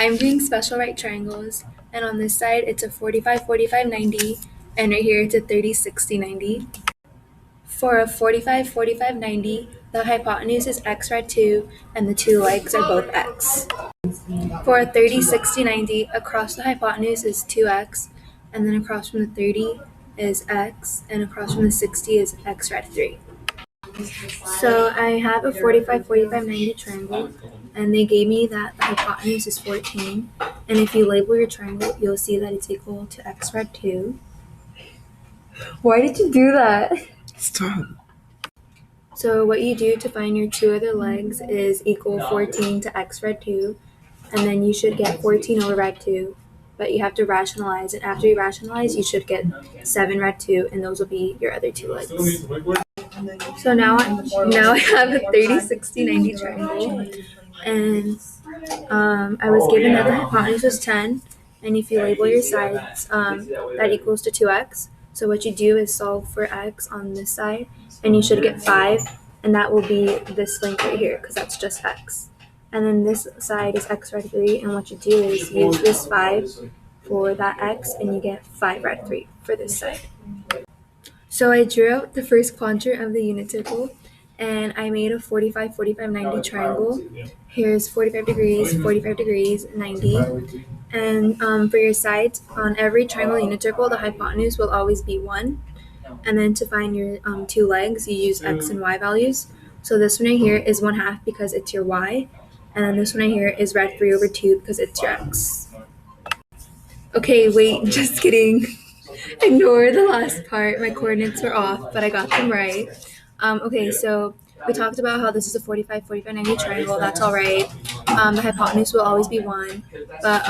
I'm doing special right triangles, and on this side it's a 45, 45, 90, and right here it's a 30, 60, 90. For a 45, 45, 90, the hypotenuse is x rad 2, and the two legs are both x. For a 30, 60, 90, across the hypotenuse is 2x, and then across from the 30 is x, and across from the 60 is x rad 3. So I have a 45, 45, 90 triangle, and they gave me that the hypotenuse is 14. And if you label your triangle, you'll see that it's equal to x rad 2. Why did you do that? Stop. So what you do to find your two other legs is equal 14 to x rad 2, and then you should get 14 over rad 2, but you have to rationalize, and after you rationalize, you should get 7 rad 2, and those will be your other two legs. So now I have a 30, 60, 90 triangle, and I was given that the hypotenuse was 10, and if you label your sides, that equals to 2x. So what you do is solve for x on this side, and you should get 5, and that will be this length right here, because that's just x. And then this side is x rad 3, and what you do is use this 5 for that x, and you get 5 rad 3 for this side. So I drew out the first quadrant of the unit circle, and I made a 45, 45, 90 triangle. Here's 45 degrees, 90. And for your sides, on every triangle unit circle, the hypotenuse will always be 1. And then to find your two legs, you use x and y values. So this one right here is 1/2 because it's your y. And then this one right here is rad 3 over 2 because it's your x. Okay, wait, just kidding. Ignore the last part. My coordinates were off, but I got them right. Okay, so we talked about how this is a 45, 45, 90 triangle. That's all right. The hypotenuse will always be 1, but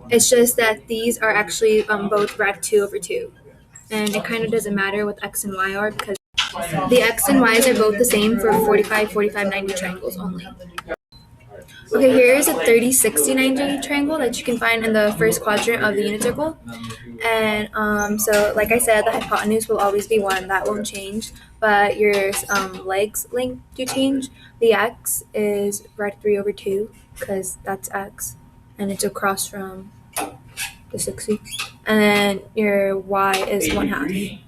it's just that these are actually both rad 2 over 2. And it kind of doesn't matter what x and y are because the x and y's are both the same for 45, 45, 90 triangles only. Okay, here is a 30, 60, 90 triangle that you can find in the first quadrant of the unit circle. And so like I said, the hypotenuse will always be 1. That won't change. But your legs length do change. The x is rad 3 over 2 because that's x. And it's across from the 60. And then your y is 1/2.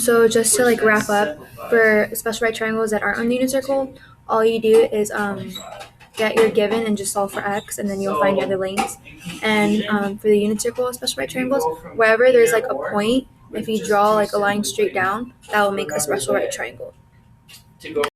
So just to like wrap up, for special right triangles that aren't on the unit circle, all you do is get your given and just solve for x, and then you'll find your other lengths. And for the unit circle special right triangles, wherever there's like a point, if you draw like a line straight down, that will make a special right triangle.